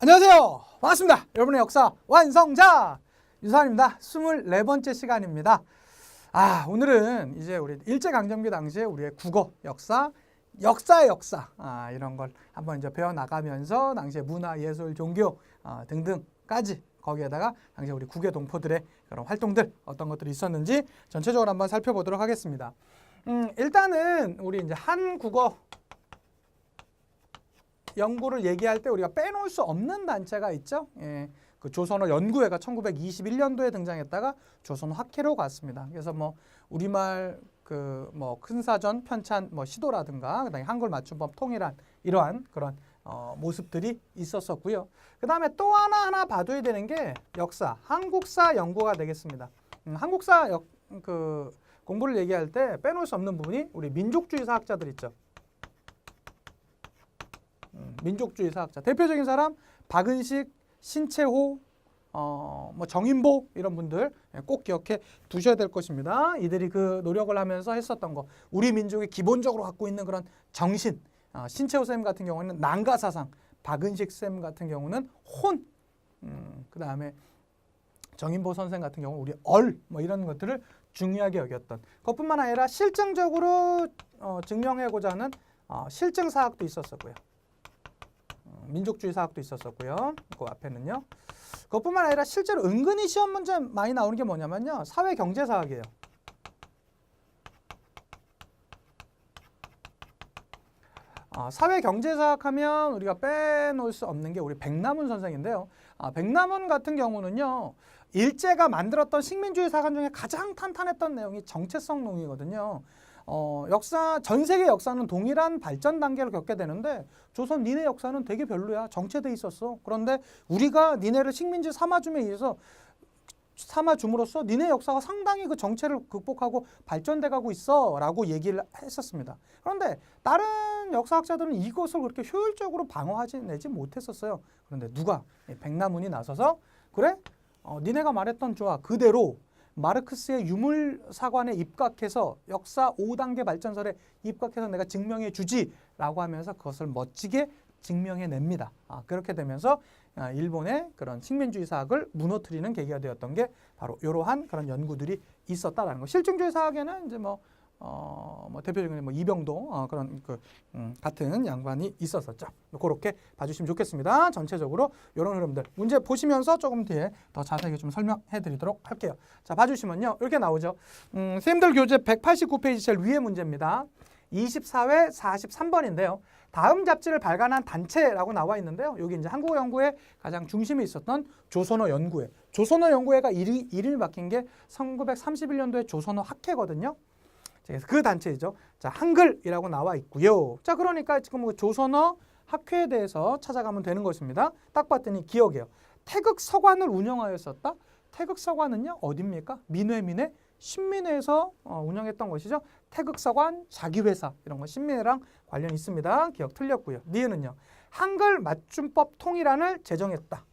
안녕하세요. 반갑습니다. 여러분의 역사 완성자 유사환입니다. 24번째 시간입니다. 오늘은 이제 우리 일제강점기 당시에 우리의 국어, 역사의 역사 이런 걸 한번 이제 배워나가면서 당시의 문화, 예술, 종교 등등까지 거기에다가 당시 우리 국외 동포들의 그런 활동들 어떤 것들이 있었는지 전체적으로 한번 살펴보도록 하겠습니다. 일단은 우리 이제 한국어 연구를 얘기할 때 우리가 빼놓을 수 없는 단체가 있죠. 그 조선어 연구회가 1921년도에 등장했다가 조선어 학회로 갔습니다. 그래서 뭐 우리말 그 뭐 큰사전, 편찬, 뭐 시도라든가 그다음에 한글 맞춤법 통일한 이러한 그런 모습들이 있었었고요. 그다음에 또 하나 봐둬야 되는 게 역사, 한국사 연구가 되겠습니다. 한국사 그 공부를 얘기할 때 빼놓을 수 없는 부분이 우리 민족주의 사학자들 있죠. 민족주의 사학자 대표적인 사람 박은식, 신채호, 뭐 정인보 이런 분들 꼭 기억해 두셔야 될 것입니다. 이들이 그 노력을 하면서 했었던 거, 우리 민족이 기본적으로 갖고 있는 그런 정신, 신채호 쌤 같은 경우는 난가사상, 박은식 쌤 같은 경우는 혼, 그 다음에 정인보 선생 같은 경우 우리 뭐 이런 것들을 중요하게 여겼던 그것뿐만 아니라 실증적으로 증명하고자 하는 실증 사학도 있었었고요. 민족주의 사학도 있었었고요. 그 앞에는요. 그것뿐만 아니라 실제로 은근히 시험 문제 많이 나오는 게 뭐냐면요. 사회경제사학이에요. 사회경제사학 하면 우리가 빼놓을 수 없는 게 우리 백남훈 선생인데요. 백남훈 같은 경우는요. 일제가 만들었던 식민주의 사관 중에 가장 탄탄했던 내용이 정체성 논의거든요. 역사, 전 세계 역사는 동일한 발전 단계를 겪게 되는데 조선 니네 역사는 되게 별로야. 정체돼 있었어. 그런데 우리가 니네를 식민지 삼아줌으로써 니네 역사가 상당히 그 정체를 극복하고 발전돼 가고 있어 라고 얘기를 했었습니다. 그런데 다른 역사학자들은 이것을 그렇게 효율적으로 방어하지 못했었어요. 그런데 누가? 백남훈이 나서서 그래? 니네가 말했던 좋아. 그대로 마르크스의 유물사관에 입각해서 역사 5단계 발전설에 입각해서 내가 증명해 주지 라고 하면서 그것을 멋지게 증명해 냅니다. 그렇게 되면서 일본의 그런 식민주의 사학을 무너뜨리는 계기가 되었던 게 바로 이러한 그런 연구들이 있었다라는 거. 실증주의 사학에는 이제 뭐 대표적인 뭐 이병도 그런 같은 양반이 있었었죠. 그렇게 봐주시면 좋겠습니다. 전체적으로 이런 흐름들 문제 보시면서 조금 뒤에 더 자세하게 좀 설명해드리도록 할게요. 자, 봐주시면요 이렇게 나오죠. 쌤들 교재 189페이지 제일 위에 문제입니다. 24회 43번인데요. 다음 잡지를 발간한 단체라고 나와 있는데요. 여기 이제 한국어 연구의 가장 중심에 있었던 조선어 연구회. 조선어 연구회가 이름이 바뀐 게 1931년도에 조선어 학회거든요. 그래서 그 단체이죠. 자, 한글이라고 나와 있고요. 자, 그러니까 지금 조선어 학회에 대해서 찾아가면 되는 것입니다. 딱 봤더니 기억해요. 태극서관을 운영하였었다. 태극서관은요 어디입니까? 민회, 신민회에서 운영했던 것이죠. 태극서관, 자기회사 이런 거 신민회랑 관련이 있습니다. 기억 틀렸고요. 니은은요. 한글 맞춤법 통일안을 제정했다.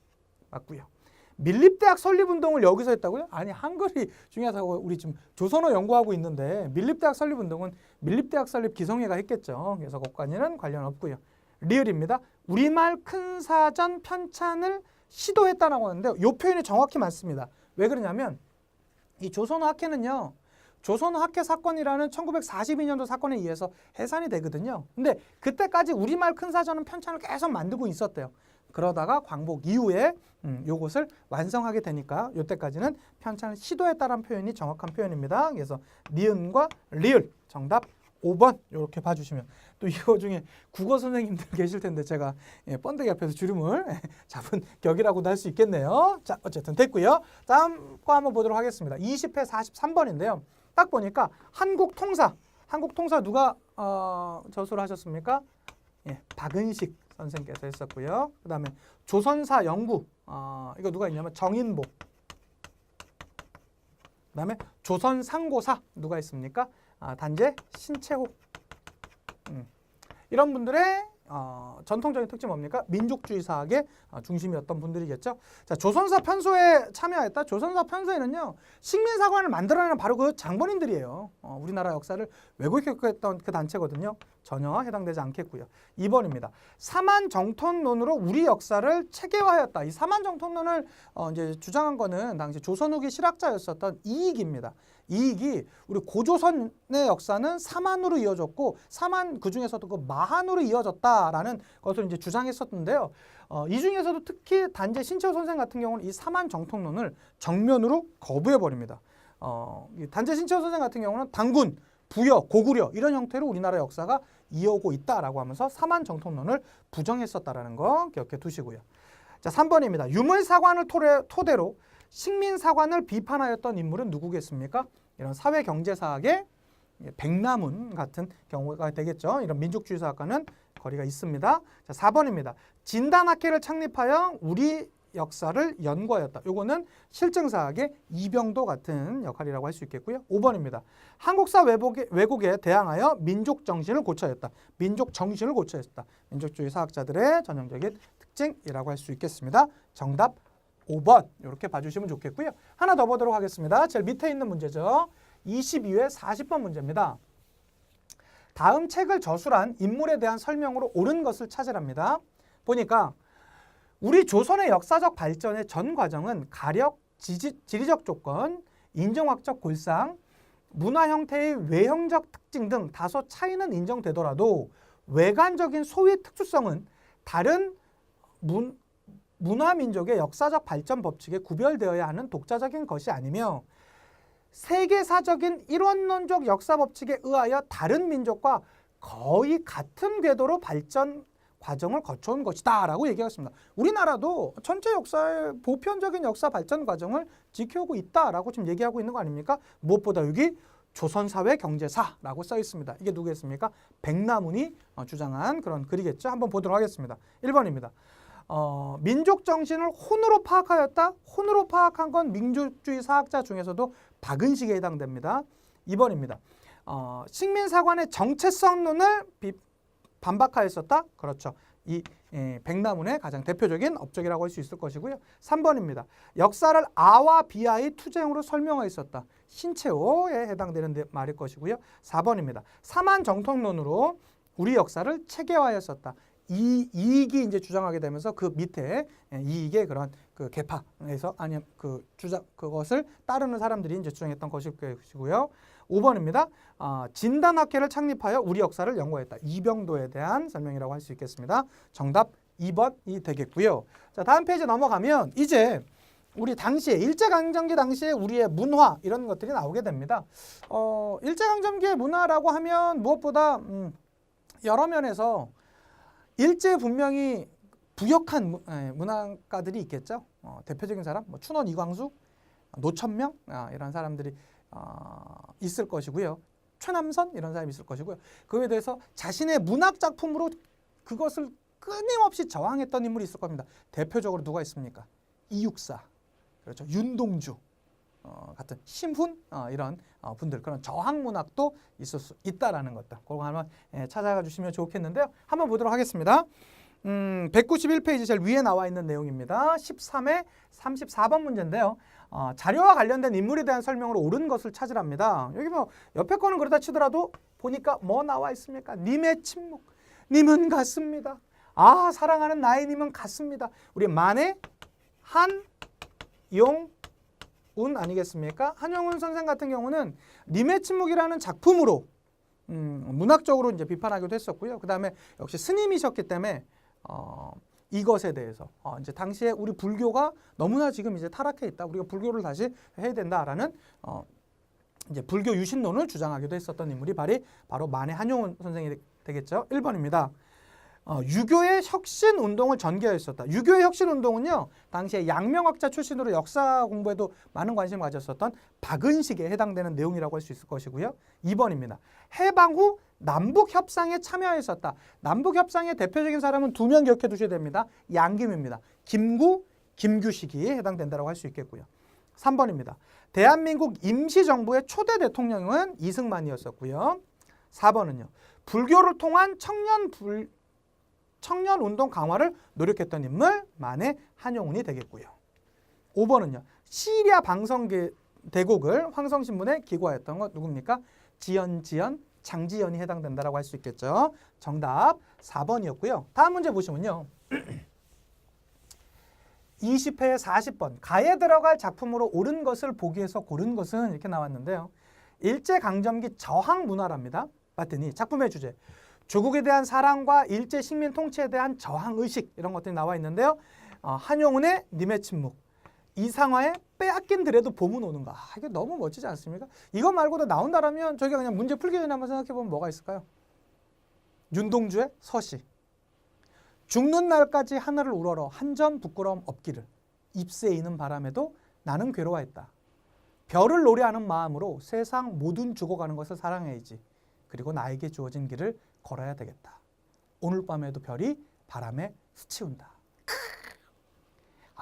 맞고요. 밀립대학 설립운동을 여기서 했다고요? 아니, 한글이 중요하다고 우리 지금 조선어 연구하고 있는데 밀립대학 설립운동은 밀립대학 설립 기성회가 했겠죠. 그래서 그것과는 관련 없고요. 리을입니다. 우리말 큰사전 편찬을 시도했다라고 하는데 이 표현이 정확히 맞습니다. 왜 그러냐면 이 조선어 학회는요. 조선어 학회 사건이라는 1942년도 사건에 의해서 해산이 되거든요. 근데 그때까지 우리말 큰사전은 편찬을 계속 만들고 있었대요. 그러다가 광복 이후에 요것을 완성하게 되니까 요때까지는 편찬을 시도했다라는 표현이 정확한 표현입니다. 그래서 니은과 리을 정답 5번 이렇게 봐주시면 또 이거 중에 국어 선생님들 계실 텐데 제가 번데기 앞에서 주름을 잡은 격이라고도 할 수 있겠네요. 자, 어쨌든 됐고요. 다음 거 한번 보도록 하겠습니다. 20회 43번인데요. 딱 보니까 한국통사 누가 저수를 하셨습니까? 박은식 선생께서 했었고요. 그 다음에 조선사 연구 이거 누가 있냐면 정인보. 그 다음에 조선상고사 누가 있습니까? 단재 신채호. 이런 분들의 전통적인 특징이 뭡니까? 민족주의 사학의 중심이었던 분들이겠죠. 자, 조선사 편소에 참여했다. 조선사 편소에는요, 식민사관을 만들어내는 바로 그 장본인들이에요. 우리나라 역사를 왜곡했던 그 단체거든요. 전혀 해당되지 않겠고요. 2번입니다. 사만정통론으로 우리 역사를 체계화하였다. 이 사만정통론을 이제 주장한 거는 당시 조선 후기 실학자였었던 이익입니다. 이익이 우리 고조선의 역사는 사만으로 이어졌고 사만 그 중에서도 그 마한으로 이어졌다라는 것을 이제 주장했었는데요. 이 중에서도 특히 단재 신채호 선생 같은 경우는 이 사만 정통론을 정면으로 거부해 버립니다. 단재 신채호 선생 같은 경우는 당군, 부여, 고구려 이런 형태로 우리나라 역사가 이어오고 있다라고 하면서 사만 정통론을 부정했었다라는 거 기억해 두시고요. 자, 3번입니다. 유물사관을 토대로 식민사관을 비판하였던 인물은 누구겠습니까? 이런 사회경제사학의 백남훈 같은 경우가 되겠죠. 이런 민족주의 사학과는 거리가 있습니다. 자, 4번입니다. 진단학회를 창립하여 우리 역사를 연구하였다. 요거는 실증사학의 이병도 같은 역할이라고 할 수 있겠고요. 5번입니다. 한국사 왜곡에 대항하여 민족정신을 고쳐였다. 민족정신을 고쳐였다. 민족주의 사학자들의 전형적인 특징이라고 할 수 있겠습니다. 정답 5번 이렇게 봐주시면 좋겠고요. 하나 더 보도록 하겠습니다. 제일 밑에 있는 문제죠. 22회 40번 문제입니다. 다음 책을 저술한 인물에 대한 설명으로 옳은 것을 찾으랍니다. 보니까 우리 조선의 역사적 발전의 전 과정은 가력, 지리적 조건, 인종학적 골상, 문화 형태의 외형적 특징 등 다소 차이는 인정되더라도 외관적인 소위 특수성은 다른 문화민족의 역사적 발전 법칙에 구별되어야 하는 독자적인 것이 아니며 세계사적인 일원론적 역사 법칙에 의하여 다른 민족과 거의 같은 궤도로 발전 과정을 거쳐온 것이다 라고 얘기했습니다. 우리나라도 전체 역사의 보편적인 역사 발전 과정을 지켜오고 있다라고 지금 얘기하고 있는 거 아닙니까? 무엇보다 여기 조선사회 경제사라고 써 있습니다. 이게 누구겠습니까? 백남훈이 주장한 그런 글이겠죠. 한번 보도록 하겠습니다. 1번입니다. 민족 정신을 혼으로 파악하였다. 혼으로 파악한 건 민족주의 사학자 중에서도 박은식에 해당됩니다. 2번입니다. 식민사관의 정체성론을 반박하였었다. 그렇죠. 이 백남훈의 가장 대표적인 업적이라고 할 수 있을 것이고요. 3번입니다. 역사를 아와 비아의 투쟁으로 설명하였었다. 신채호에 해당되는 말일 것이고요. 4번입니다. 사만정통론으로 우리 역사를 체계화하였었다. 이익이 이제 주장하게 되면서 그 밑에 이익의 그런 그 계파에서 아니면 그 주장 그것을 따르는 사람들이 이제 주장했던 것이고요. 5번입니다. 진단학회를 창립하여 우리 역사를 연구했다. 이병도에 대한 설명이라고 할 수 있겠습니다. 정답 2번이 되겠고요. 자, 다음 페이지 넘어가면 이제 우리 당시에 일제강점기 당시에 우리의 문화 이런 것들이 나오게 됩니다. 일제강점기의 문화라고 하면 무엇보다 여러 면에서 일제 분명히 부역한 문학가들이 있겠죠. 대표적인 사람, 뭐 춘원 이광수, 노천명 이런 사람들이 있을 것이고요. 최남선 이런 사람이 있을 것이고요. 그에 대해서 자신의 문학 작품으로 그것을 끊임없이 저항했던 인물이 있을 겁니다. 대표적으로 누가 있습니까? 이육사, 그렇죠. 윤동주 같은 심훈 이런 분들 그런 저항 문학도 있을 수 있다라는 것들. 그거 한번 찾아가 주시면 좋겠는데요. 한번 보도록 하겠습니다. 191페이지 제일 위에 나와 있는 내용입니다. 13회 34번 문제인데요. 자료와 관련된 인물에 대한 설명으로 옳은 것을 찾으랍니다. 여기 뭐 옆에 거는 그렇다 치더라도 보니까 뭐 나와 있습니까? 님의 침묵. 님은 같습니다. 아, 사랑하는 나의 님은 같습니다. 우리 만의 한용운 아니겠습니까? 한용운 선생 같은 경우는 님의 침묵이라는 작품으로 문학적으로 이제 비판하기도 했었고요. 그 다음에 역시 스님이셨기 때문에 이것에 대해서 이제 당시에 우리 불교가 너무나 지금 이제 타락해 있다. 우리가 불교를 다시 해야 된다라는 이제 불교 유신론을 주장하기도 했었던 인물이 바로 만의 한용운 선생이 되겠죠. 1번입니다. 유교의 혁신 운동을 전개했었다. 유교의 혁신 운동은요, 당시에 양명학자 출신으로 역사 공부에도 많은 관심을 가졌었던 박은식에 해당되는 내용이라고 할 수 있을 것이고요. 2번입니다. 해방 후 남북 협상에 참여했었다. 남북 협상의 대표적인 사람은 2명 기억해 두셔야 됩니다. 양김입니다. 김구, 김규식이 해당된다고 할 수 있겠고요. 3번입니다. 대한민국 임시정부의 초대 대통령은 이승만이었었고요. 4번은요. 불교를 통한 청년 청년 운동 강화를 노력했던 인물 만해 한용운이 되겠고요. 5번은요. 시리아 방송 대국을 황성신문에 기고하였던 것 누굽니까? 지연, 장지연이 해당된다라고 할 수 있겠죠. 정답 4번이었고요. 다음 문제 보시면요. 20회 40번 가에 들어갈 작품으로 옳은 것을 보기 위해서 고른 것은 이렇게 나왔는데요. 일제강점기 저항 문화랍니다. 봤더니 작품의 주제 조국에 대한 사랑과 일제 식민 통치에 대한 저항의식 이런 것들이 나와 있는데요. 한용운의 님의 침묵, 이상화의 빼앗긴 들에도 봄은 오는가. 이게 너무 멋지지 않습니까? 이거 말고도 나온다라면 저희가 그냥 문제 풀기 전에 한번 생각해보면 뭐가 있을까요? 윤동주의 서시, 죽는 날까지 하늘을 우러러 한 점 부끄러움 없기를, 잎새이는 바람에도 나는 괴로워했다. 별을 노래하는 마음으로 세상 모든 죽어가는 것을 사랑해야지. 그리고 나에게 주어진 길을 걸어야 되겠다. 오늘 밤에도 별이 바람에 스치운다.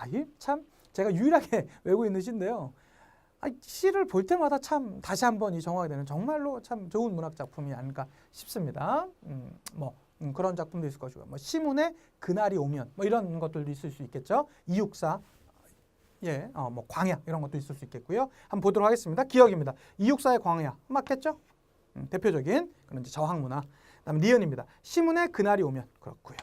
이게 참 제가 유일하게 외우고 있는 시인데요. 시를 볼 때마다 참 다시 한번 이 정화가 되는 정말로 참 좋은 문학 작품이 아닐까 싶습니다. 그런 작품도 있을 것이고, 시문의 그날이 오면 이런 것들도 있을 수 있겠죠. 이육사, 광야 이런 것도 있을 수 있겠고요. 한번 보도록 하겠습니다. 기억입니다. 이육사의 광야 맞겠죠? 대표적인 그런 이제 저항 문화. 그다음에 니은입니다. 시문의 그날이 오면 그렇고요.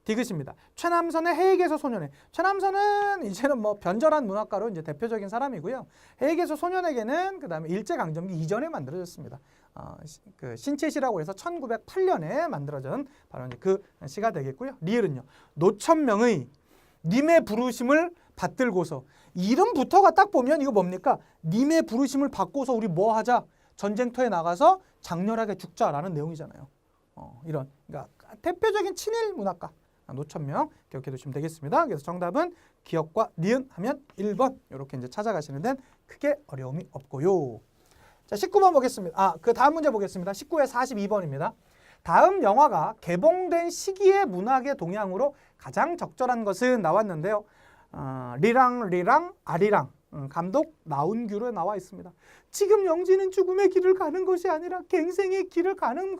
디귿입니다. 최남선의 해익에서 소년에. 최남선은 이제는 변절한 문학가로 이제 대표적인 사람이고요. 해익에서 소년에게는 그다음에 일제강점기 이전에 만들어졌습니다. 그 신채시라고 해서 1908년에 만들어진 바로 이제 그 시가 되겠고요. 리을은요. 노천명의 님의 부르심을 받들고서 이름부터가 딱 보면 이거 뭡니까? 님의 부르심을 받고서 우리 뭐 하자? 전쟁터에 나가서 장렬하게 죽자라는 내용이잖아요. 이런 그러니까 대표적인 친일 문학가 노천명 기억해 두시면 되겠습니다. 그래서 정답은 기억과 니은 하면 1번 이렇게 이제 찾아가시는 데는 크게 어려움이 없고요. 자, 19번 보겠습니다. 그 다음 문제 보겠습니다. 19회 42번입니다. 다음 영화가 개봉된 시기의 문학의 동향으로 가장 적절한 것은 나왔는데요. 리랑 아리랑 감독 나운규로 나와 있습니다. 지금 영지는 죽음의 길을 가는 것이 아니라 갱생의 길을 가는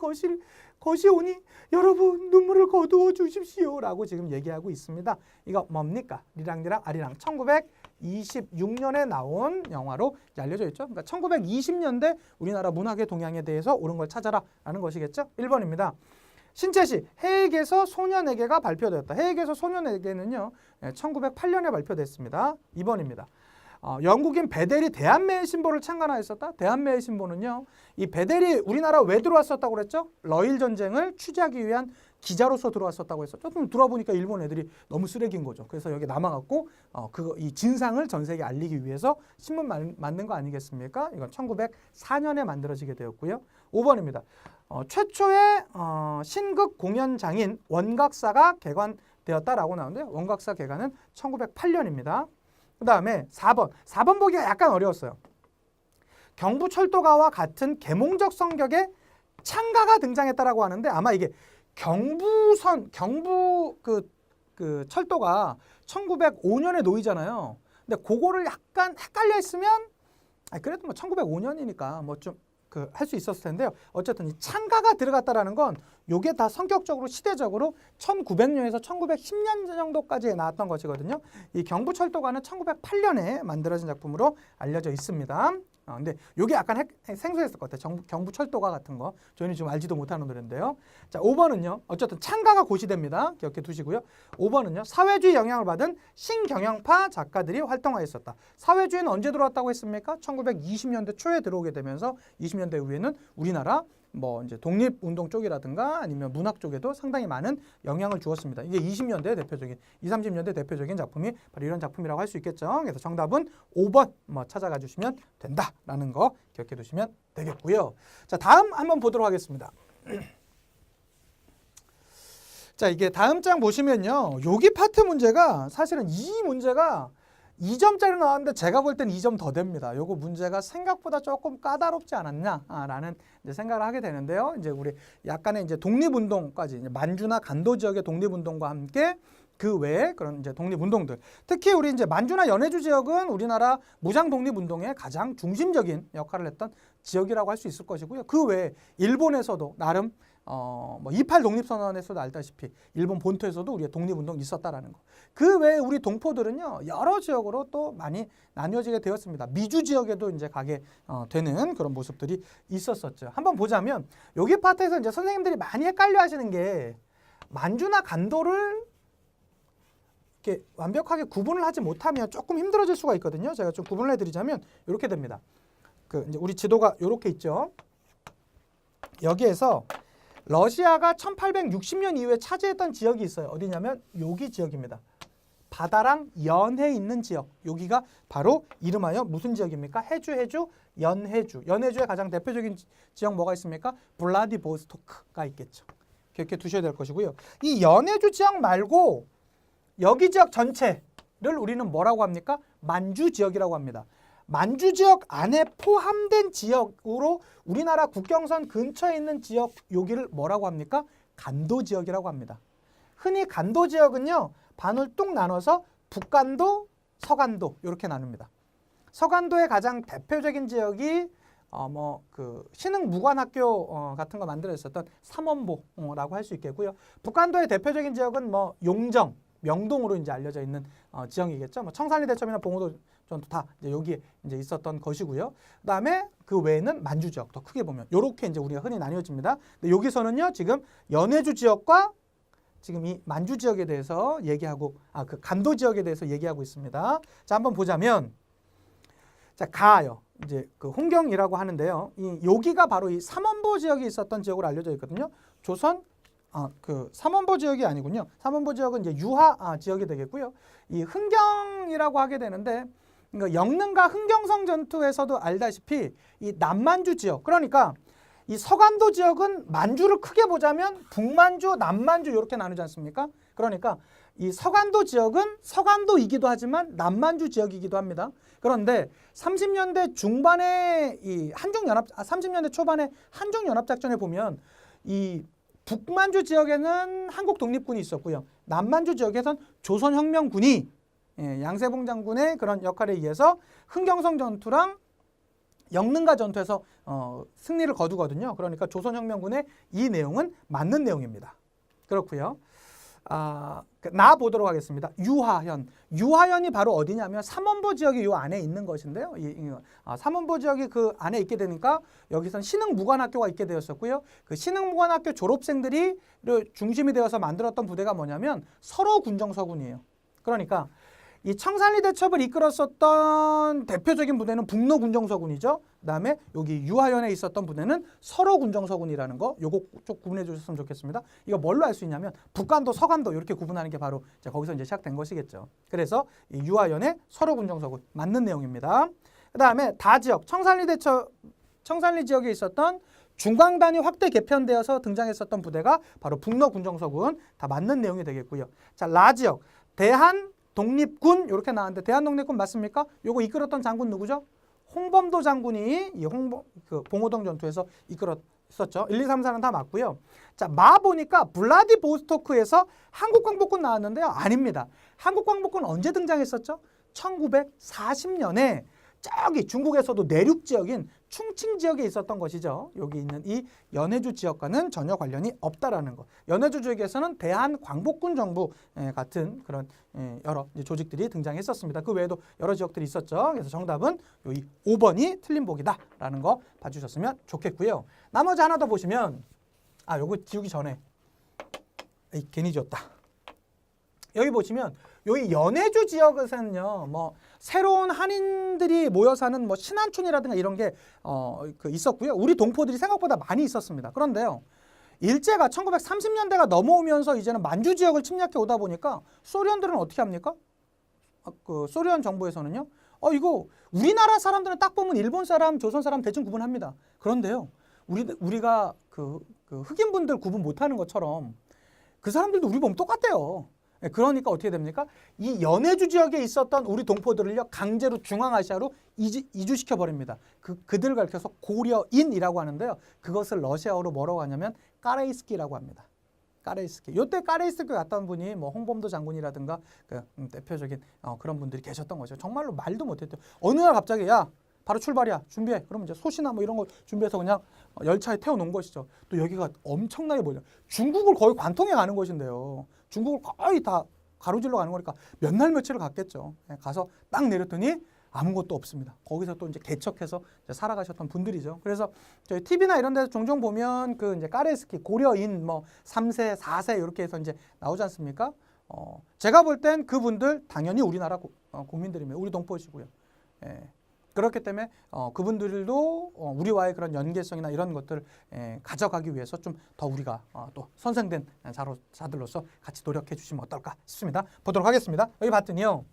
것이오니 여러분 눈물을 거두어 주십시오 라고 지금 얘기하고 있습니다. 이거 뭡니까? 리랑 아리랑 1926년에 나온 영화로 알려져 있죠. 그러니까 1920년대 우리나라 문학의 동향에 대해서 옳은 걸 찾아라 라는 것이겠죠. 1번입니다. 신채시 해익에서 소년에게가 발표되었다. 해익에서 소년에게는요 1908년에 발표됐습니다. 2번입니다. 영국인 베델이 대한매의 신보를 창간하였었다. 대한매의 신보는요, 이 베델이 우리나라 왜 들어왔었다고 그랬죠? 러일 전쟁을 취재하기 위한 기자로서 들어왔었다고 했었죠. 좀 들어보니까 일본 애들이 너무 쓰레기인 거죠. 그래서 여기 남아갖고 이 진상을 전 세계에 알리기 위해서 신문 만든 거 아니겠습니까? 이건 1904년에 만들어지게 되었고요. 5번입니다. 최초의 신극 공연장인 원각사가 개관되었다라고 나오는데요. 원각사 개관은 1908년입니다. 그 다음에 4번 보기가 약간 어려웠어요. 경부철도가와 같은 계몽적 성격의 창가가 등장했다라고 하는데 아마 이게 경부 그 철도가 1905년에 놓이잖아요. 근데 그거를 약간 헷갈려 있으면 그래도 1905년이니까 좀 할 수 있었을 텐데요. 어쨌든 이 창가가 들어갔다라는 건 요게 다 성격적으로 시대적으로 1900년에서 1910년 정도까지 나왔던 것이거든요. 이 경부철도가는 1908년에 만들어진 작품으로 알려져 있습니다. 근데 요게 약간 생소했을 것 같아요. 경부철도가 같은 거. 저희는 지금 알지도 못하는 노래인데요. 자, 5번은요. 어쨌든 창가가 고시됩니다. 기억해 두시고요. 5번은요. 사회주의 영향을 받은 신경영파 작가들이 활동하였었다. 사회주의는 언제 들어왔다고 했습니까? 1920년대 초에 들어오게 되면서 20년대 이후에는 우리나라 이제 독립운동 쪽이라든가 아니면 문학 쪽에도 상당히 많은 영향을 주었습니다. 이게 20년대 대표적인, 20, 30년대 대표적인 작품이 바로 이런 작품이라고 할 수 있겠죠. 그래서 정답은 5번 찾아가 주시면 된다라는 거 기억해 두시면 되겠고요. 자, 다음 한번 보도록 하겠습니다. 자, 이게 다음 장 보시면요. 여기 파트 문제가 사실은 이 문제가 2점짜리 나왔는데 제가 볼 땐 2점 더 됩니다. 요거 문제가 생각보다 조금 까다롭지 않았냐라는 생각을 하게 되는데요. 이제 우리 약간의 이제 독립운동까지 이제 만주나 간도 지역의 독립운동과 함께 그 외에 그런 이제 독립운동들, 특히 우리 이제 만주나 연해주 지역은 우리나라 무장 독립운동의 가장 중심적인 역할을 했던 지역이라고 할 수 있을 것이고요. 그 외에 일본에서도 나름 28 독립선언에서도 알다시피 일본 본토에서도 우리의 독립운동이 있었다라는 거. 그 외에 우리 동포들은요 여러 지역으로 또 많이 나뉘어지게 되었습니다. 미주 지역에도 이제 가게 되는 그런 모습들이 있었었죠. 한번 보자면 여기 파트에서 이제 선생님들이 많이 헷갈려하시는 게 만주나 간도를 이렇게 완벽하게 구분을 하지 못하면 조금 힘들어질 수가 있거든요. 제가 좀 구분을 해드리자면 이렇게 됩니다. 그 이제 우리 지도가 이렇게 있죠. 여기에서 러시아가 1860년 이후에 차지했던 지역이 있어요. 어디냐면 여기 지역입니다. 바다랑 연해 있는 지역. 여기가 바로 이름하여 무슨 지역입니까? 해주, 연해주. 연해주의 가장 대표적인 지역 뭐가 있습니까? 블라디보스토크가 있겠죠. 이렇게 두셔야 될 것이고요. 이 연해주 지역 말고 여기 지역 전체를 우리는 뭐라고 합니까? 만주 지역이라고 합니다. 만주 지역 안에 포함된 지역으로 우리나라 국경선 근처에 있는 지역 여기를 뭐라고 합니까? 간도 지역이라고 합니다. 흔히 간도 지역은요 반을 뚝 나눠서 북간도, 서간도 이렇게 나눕니다. 서간도의 가장 대표적인 지역이 신흥무관학교 같은 거 만들어졌었던 삼원보라고 할 수 있겠고요. 북간도의 대표적인 지역은 용정, 명동으로 이제 알려져 있는 지형이겠죠. 청산리 대첩이나 봉오도 전투 다 이제 여기에 이제 있었던 것이고요. 그다음에 그 외에는 만주 지역 더 크게 보면 이렇게 이제 우리가 흔히 나뉘어집니다. 근데 여기서는요 지금 연해주 지역과 지금 이 만주 지역에 대해서 얘기하고 그 간도 지역에 대해서 얘기하고 있습니다. 자 한번 보자면 자 가요. 이제 그 홍경이라고 하는데요. 여기가 바로 이 삼원보 지역이 있었던 지역으로 알려져 있거든요. 조선 그 삼원보 지역이 아니군요. 삼원보 지역은 이제 유하 지역이 되겠고요. 이 흥경이라고 하게 되는데 그러니까 영릉과 흥경성 전투에서도 알다시피 이 남만주 지역 그러니까 이 서간도 지역은 만주를 크게 보자면 북만주, 남만주 이렇게 나누지 않습니까? 그러니까 이 서간도 지역은 서간도이기도 하지만 남만주 지역이기도 합니다. 그런데 30년대 중반에 이 30년대 초반에 한중연합작전에 보면 이 북만주 지역에는 한국 독립군이 있었고요. 남만주 지역에선 조선혁명군이 양세봉 장군의 그런 역할에 의해서 흥경성 전투랑 영릉가 전투에서 승리를 거두거든요. 그러니까 조선혁명군의 이 내용은 맞는 내용입니다. 그렇고요. 나 보도록 하겠습니다. 유하현. 유하현이 바로 어디냐면 삼원보 지역이 이 안에 있는 것인데요. 삼원보 지역이 그 안에 있게 되니까 여기선 신흥무관학교가 있게 되었었고요. 그 신흥무관학교 졸업생들이 중심이 되어서 만들었던 부대가 뭐냐면 설호군정서군이에요. 그러니까 이 청산리 대첩을 이끌었었던 대표적인 부대는 북로군정서군이죠. 그다음에 여기 유하현에 있었던 부대는 설호군정서군이라는 거 요거 좀 구분해 주셨으면 좋겠습니다. 이거 뭘로 알 수 있냐면 북간도, 서간도 이렇게 구분하는 게 바로 이제 거기서 이제 시작된 것이겠죠. 그래서 이 유하현의 설호군정서군 맞는 내용입니다. 그다음에 다지역 청산리 지역에 있었던 중광단이 확대 개편되어서 등장했었던 부대가 바로 북로군정서군 다 맞는 내용이 되겠고요. 자, 라지역 대한독립군 이렇게 나왔는데 대한독립군 맞습니까? 요거 이끌었던 장군 누구죠? 홍범도 장군이 이 봉오동 전투에서 이끌었었죠. 1, 2, 3, 4는 다 맞고요. 자, 마 보니까 블라디보스토크에서 한국광복군 나왔는데요. 아닙니다. 한국광복군 언제 등장했었죠? 1940년에 저기 중국에서도 내륙 지역인 충칭 지역에 있었던 것이죠. 여기 있는 이 연해주 지역과는 전혀 관련이 없다라는 것. 연해주 지역에서는 대한광복군 정부 같은 그런 여러 조직들이 등장했었습니다. 그 외에도 여러 지역들이 있었죠. 그래서 정답은 이 5번이 틀린 복이다라는 거 봐주셨으면 좋겠고요. 나머지 하나 더 보시면 요거 지우기 전에 괜히 지웠다. 여기 보시면 여기 연해주 지역에서는요, 새로운 한인들이 모여 사는 신안촌이라든가 이런 게 있었고요. 우리 동포들이 생각보다 많이 있었습니다. 그런데요, 일제가 1930년대가 넘어오면서 이제는 만주 지역을 침략해 오다 보니까 소련들은 어떻게 합니까? 그 소련 정부에서는요, 이거 우리나라 사람들은 딱 보면 일본 사람, 조선 사람 대충 구분합니다. 그런데요, 우리가 그 흑인분들 구분 못하는 것처럼 그 사람들도 우리 보면 똑같대요. 그러니까 어떻게 됩니까? 이 연해주 지역에 있었던 우리 동포들을요 강제로 중앙아시아로 이주시켜 버립니다. 그들을 가리켜서 고려인이라고 하는데요. 그것을 러시아어로 뭐라고 하냐면 까레이스키라고 합니다. 까레이스키. 요때 까레이스키 갔던 분이 홍범도 장군이라든가 대표적인 그런 분들이 계셨던 거죠. 정말로 말도 못했대요. 어느 날 갑자기 야 바로 출발이야. 준비해. 그러면 이제 솥이나 뭐 이런 거 준비해서 그냥 열차에 태워놓은 것이죠. 또 여기가 엄청나게 뭐냐. 중국을 거의 관통해 가는 것인데요. 중국을 거의 다 가로질러 가는 거니까 몇 날 며칠을 갔겠죠. 가서 딱 내렸더니 아무것도 없습니다. 거기서 또 이제 개척해서 이제 살아가셨던 분들이죠. 그래서 저희 TV나 이런 데서 종종 보면 그 이제 까레스키 고려인 뭐 3세, 4세 이렇게 해서 이제 나오지 않습니까? 제가 볼 땐 그분들 당연히 우리나라 국민들이며 우리 동포시고요. 예. 그렇기 때문에 그분들도 우리와의 그런 연계성이나 이런 것들을 가져가기 위해서 좀 더 우리가 또 선생된 자들로서 같이 노력해 주시면 어떨까 싶습니다. 보도록 하겠습니다. 여기 봤더니요.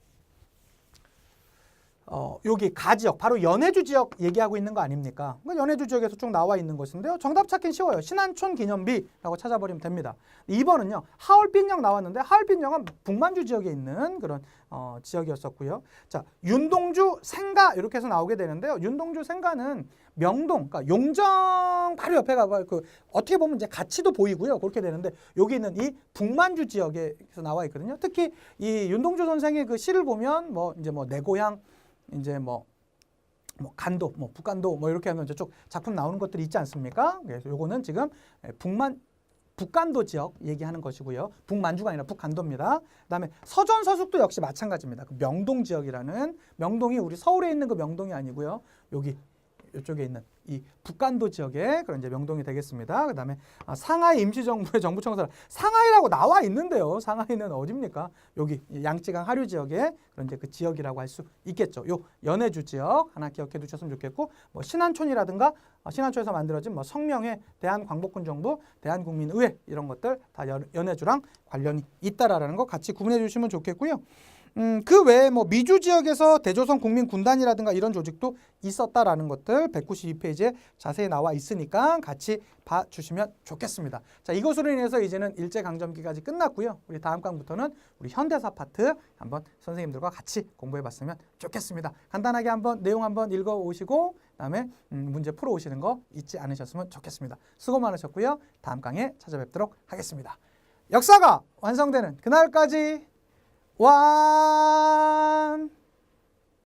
여기 가지역, 바로 연해주 지역 얘기하고 있는 거 아닙니까? 연해주 지역에서 쭉 나와 있는 것인데요. 정답 찾긴 쉬워요. 신안촌 기념비라고 찾아버리면 됩니다. 2번은요. 하얼빈역 나왔는데 하얼빈역은 북만주 지역에 있는 그런 지역이었었고요. 자, 윤동주 생가 이렇게 해서 나오게 되는데요. 윤동주 생가는 명동, 그러니까 용정 바로 옆에 가봐 그 어떻게 보면 이제 가치도 보이고요. 그렇게 되는데 여기 있는 이 북만주 지역에서 나와 있거든요. 특히 이 윤동주 선생의 그 시를 보면 뭐 이제 뭐 내 고향 이제 뭐 간도, 뭐 북간도 뭐 이렇게 하면 이제 쭉 작품 나오는 것들이 있지 않습니까? 그래서 요거는 지금 북간도 지역 얘기하는 것이고요. 북만주가 아니라 북간도입니다. 그다음에 서전서숙도 역시 마찬가지입니다. 그 명동 지역이라는 명동이 우리 서울에 있는 그 명동이 아니고요. 여기 이쪽에 있는 이 북간도 지역의 그런 이제 명동이 되겠습니다. 그다음에 상하이 임시정부의 정부청사 상하이라고 나와 있는데요. 상하이는 어디입니까? 여기 양쯔강 하류 지역의 그런 이제 그 지역이라고 할 수 있겠죠. 요 연해주 지역 하나 기억해 두셨으면 좋겠고 뭐 신안촌이라든가 신안촌에서 만들어진 뭐 성명회, 대한광복군정부, 대한국민의회 이런 것들 다 연해주랑 관련이 있다라는 거 같이 구분해 주시면 좋겠고요. 그 외에 뭐 미주 지역에서 대조선 국민군단이라든가 이런 조직도 있었다라는 것들 192페이지에 자세히 나와 있으니까 같이 봐주시면 좋겠습니다. 자, 이것으로 인해서 이제는 일제강점기까지 끝났고요. 우리 다음 강부터는 우리 현대사 파트 한번 선생님들과 같이 공부해봤으면 좋겠습니다. 간단하게 한번 내용 한번 읽어오시고 그다음에 문제 풀어오시는 거 잊지 않으셨으면 좋겠습니다. 수고 많으셨고요. 다음 강에 찾아뵙도록 하겠습니다. 역사가 완성되는 그날까지 와